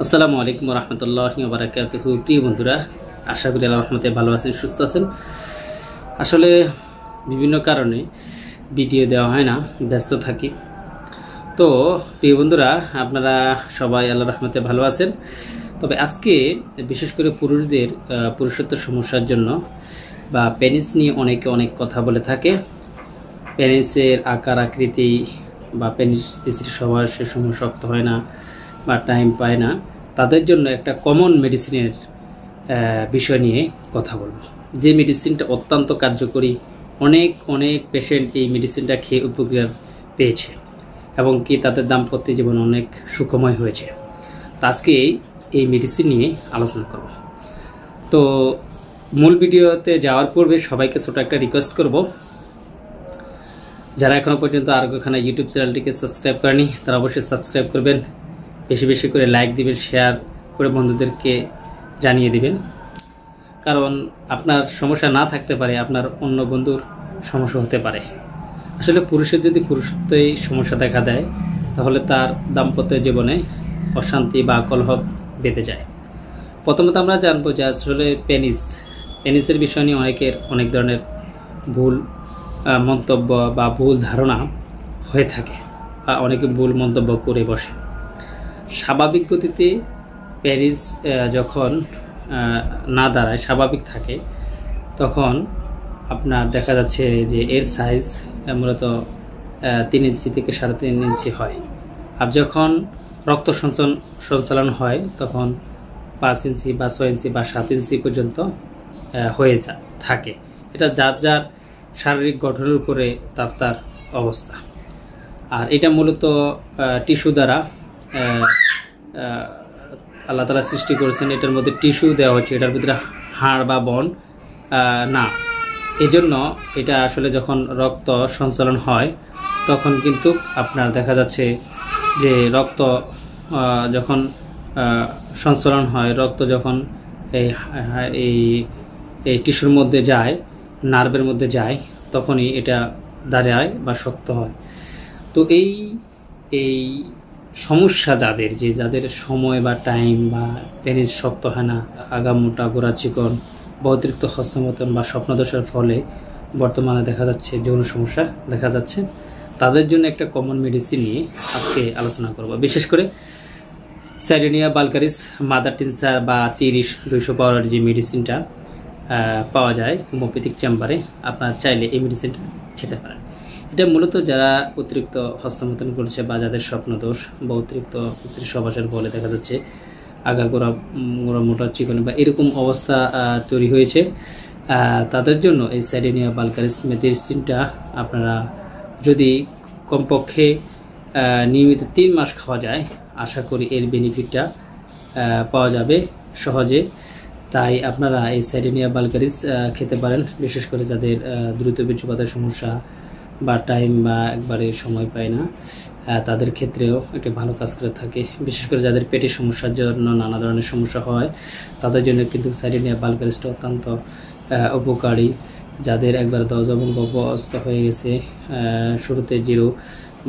আসসালামু আলাইকুম রহমতুল্লাহি ওয়া বারাকাতুহু। প্রিয় বন্ধুরা, আশা করি আল্লাহর রহমতে ভালো আছেন, সুস্থ আছেন। আসলে বিভিন্ন কারণে ভিডিও দেওয়া হয় না, ব্যস্ত থাকি। তো প্রিয় বন্ধুরা, আপনারা সবাই আল্লাহর রহমতে ভালো আছেন। তবে আজকে বিশেষ করে পুরুষদের পুরুষত্ব সমস্যার জন্য বা পেনিস নিয়ে অনেকে অনেক কথা বলে থাকে। পেনিসের আকার আকৃতি বা পেনিস স্ত্রীর স্বভাব সে সময় শক্ত হয় না বা টাইম পায় না, তাদের জন্য একটা কমন মেডিসিনের বিষয় নিয়ে কথা বলবো। যে মেডিসিনটা অত্যন্ত কার্যকরী, অনেক পেশেন্ট এই মেডিসিনটা খেয়ে উপকার পেয়েছে এবং কি তাদের দাম্পত্য জীবন অনেক সুখময় হয়েছে। তো আজকে এই মেডিসিন নিয়ে আলোচনা করব। তো মূল ভিডিওতে যাওয়ার পূর্বে সবাইকে ছোট একটা রিকোয়েস্ট করব, যারা এখনো পর্যন্ত আরোগ্যখানা ইউটিউব চ্যানেলটিকে সাবস্ক্রাইব করেনি তারা অবশ্যই সাবস্ক্রাইব করবেন, বেশি বেশি করে লাইক দিবেন, শেয়ার করে বন্ধুদেরকে জানিয়ে দিবেন। কারণ আপনার সমস্যা না থাকতে পারে, আপনার অন্য বন্ধুর সমস্যা হতে পারে। আসলে পুরুষের যদি পুরুষত্বেই সমস্যা দেখা দেয়, তাহলে তার দাম্পত্য জীবনে অশান্তি বা কলহ বেঁধে যায়। প্রথমত আমরা জানবো যে আসলে পেনিসের বিষয় নিয়ে অনেকের অনেক ধরনের ভুল মন্তব্য বা ভুল ধারণা হয়ে থাকে বা অনেকে ভুল মন্তব্য করে বসে। স্বাভাবিক গতিতে পেনিস যখন না দাঁড়ায়, স্বাভাবিক থাকে, তখন আপনার দেখা যাচ্ছে যে এর সাইজ মূলত 3 ইঞ্চি থেকে 3.5 ইঞ্চি হয়। আর যখন রক্ত সঞ্চালন হয় তখন 5 ইঞ্চি বা 6 ইঞ্চি বা 7 ইঞ্চি পর্যন্ত হয়ে থাকে। এটা যার যার শারীরিক গঠনের উপরে তার অবস্থা। আর এটা মূলত টিস্যু দ্বারা আল্লাহ তাআলা সৃষ্টি করেছেন। এটার মধ্যে টিস্যু দেওয়া হচ্ছে, এটার ভিতরে হাড় বা বন না। এজন্য এটা আসলে যখন রক্ত সঞ্চালন হয় তখন কিন্তু আপনার দেখা যাচ্ছে যে রক্ত যখন সঞ্চালন হয়, রক্ত যখন এই টিস্যুর মধ্যে যায়, নার্ভের মধ্যে যায়, তখনই এটা দাঁড়ায় বা শক্ত হয়। তো এই সমস্যা যাদের সময় বা টাইম বা পেনিস শক্ত হয় না, আগা মোটা, গোড়া চিকন বা অতিরিক্ত হস্তমৈথুন বা স্বপ্নদোষের ফলে বর্তমানে দেখা যাচ্ছে যৌন সমস্যা দেখা যাচ্ছে, তাদের জন্য একটা কমন মেডিসিন নিয়ে আজকে আলোচনা করব। বিশেষ করে সাইডেনিয়া ভালগারিস মাদার টিনচার বা 30-200 পাওয়ারের যে মেডিসিনটা পাওয়া যায় হোমিওপ্যাথিক চেম্বারে, আপনারা চাইলে এই মেডিসিনটা খেতে পারেন। এটা মূলত যারা অতিরিক্ত হস্তমৈথুন করছে বা যাদের স্বপ্নদোষ বা অতিরিক্ত স্ত্রী সহবাসের ফলে দেখা যাচ্ছে আগা গোড়া মোটা চিকন বা এরকম অবস্থা তৈরি হয়েছে, তাদের জন্য এই সাইডেনিয়া ভালগারিস মেডিসিনটা আপনারা যদি কমপক্ষে নিয়মিত 3 মাস খাওয়া যায়, আশা করি এর বেনিফিটটা পাওয়া যাবে সহজে। তাই আপনারা এই সাইডেনিয়া ভালগারিস খেতে পারেন। বিশেষ করে যাদের দ্রুত বীর্যপাতের সমস্যা বা টাইম বা একবারে সময় পায় না, তাদের ক্ষেত্রেও এটা ভালো কাজ করে থাকে। বিশেষ করে যাদের পেটের সমস্যার জন্য নানা ধরনের সমস্যা হয়, তাদের জন্য কিন্তু সাইডেনিয়া ভালগারিসটা অত্যন্ত উপকারী। যাদের একবার দশজবঙ্গ অবস্থা হয়ে গেছে, শুরুতে 0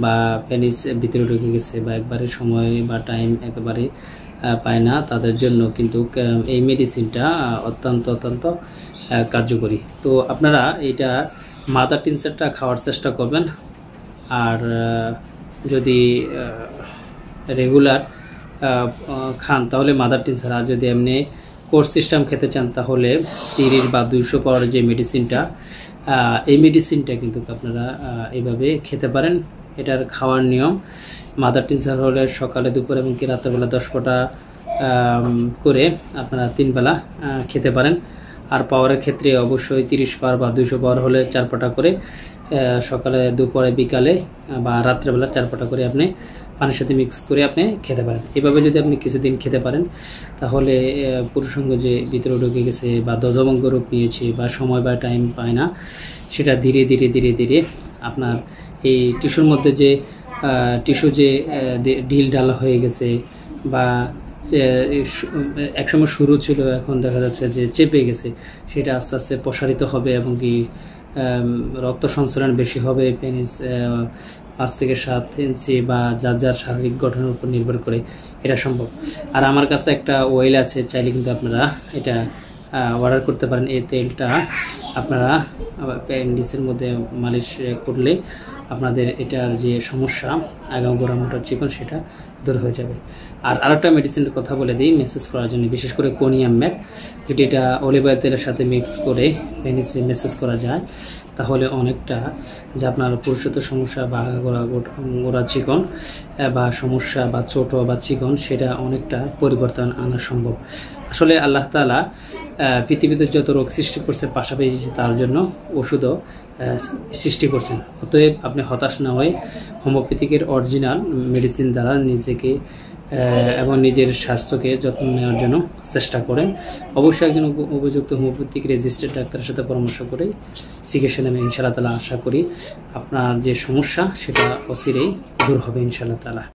বা পেনিস ভিতরে ঢুকে গেছে বা একবারে সময় বা টাইম একেবারে পায় না, তাদের জন্য কিন্তু এই মেডিসিনটা অত্যন্ত কার্যকরী। তো আপনারা এটা মাদার টিনচারটা খাওয়ার চেষ্টা করবেন। আর যদি রেগুলার খান তাহলে মাদার টিনচার, আর যদি এমনি কোর্স সিস্টেম খেতে চান তাহলে 30 বা 200 পাওয়ার যে মেডিসিনটা, এই মেডিসিনটা কিন্তু আপনারা এইভাবে খেতে পারেন। এটার খাওয়ার নিয়ম, মাদার টিনচার হলে সকালে, দুপুর এবং কি রাত্রেবেলা 10 ফোঁটা করে আপনারা 3 বেলা খেতে পারেন। আর পাওয়ারের ক্ষেত্রে অবশ্যই 30 পাওয়ার বা 200 পাওয়ার হলে 4 ফোঁটা করে সকালে, দুপুরে, বিকালে বা রাত্রেবেলা 4 ফোঁটা করে আপনি পানির সাথে মিক্স করে আপনি খেতে পারেন। এভাবে যদি আপনি কিছুদিন খেতে পারেন তাহলে পুরুষাঙ্গ যে ভিতরে ঢুকে গেছে বা দশজবঙ্গ রূপ নিয়েছে বা সময় বা টাইম পায় না, সেটা ধীরে ধীরে আপনার এই টিস্যুর মধ্যে যে টিস্যু যে ঢিল ঢালা হয়ে গেছে বা একসময় শুরু ছিল, এখন দেখা যাচ্ছে যে চেপে গেছে, সেটা আস্তে আস্তে প্রসারিত হবে এবং কি রক্ত সঞ্চালন বেশি হবে, পেনিস 5 থেকে 7 ইঞ্চি বা যার যার শারীরিক গঠনের উপর নির্ভর করে এটা সম্ভব। আর আমার কাছে একটা অয়েল আছে, চাইলে কিন্তু আপনারা এটা অর্ডার করতে পারেন। এই তেলটা আপনারা অ্যাপেন্ডিক্সের মধ্যে মালিশ করলে আপনাদের এটার যে সমস্যা আগাগোড়া মোটা চিকন সেটা দূর হয়ে যাবে। আর আরেকটা মেডিসিনের কথা বলে দিই মেসেজ করার জন্য, বিশেষ করে কোনিয়াম ম্যাক, যদি এটা অলিভ অয়েল তেলের সাথে মিক্স করে পেনিসে মেসেজ করা যায় তাহলে অনেকটা যে আপনার পুরুষত্ব সমস্যা বা গোড়া চিকন বা সমস্যা বা ছোট বা চিকন সেটা অনেকটা পরিবর্তন আনা সম্ভব। আসলে আল্লাহ তাআলা পৃথিবীতে যত রোগ সৃষ্টি করছে পাশাপাশি তার জন্য ওষুধও সৃষ্টি করছেন। অতএব আপনি হতাশ না হয়ে হোমিওপ্যাথিকের অরিজিনাল মেডিসিন দ্বারা নিজেকে এবং নিজের স্বাস্থ্যকে যত্ন নেওয়ার জন্য চেষ্টা করেন। অবশ্যই একজন উপযুক্ত হোমিওপ্যাথিক রেজিস্টার্ড ডাক্তারের সাথে পরামর্শ করে চিকিৎসা নেবেন। ইনশাআল্লাহ তাআলা আশা করি আপনার যে সমস্যা সেটা অচিরেই দূর হবে ইনশাআল্লাহ তাআলা।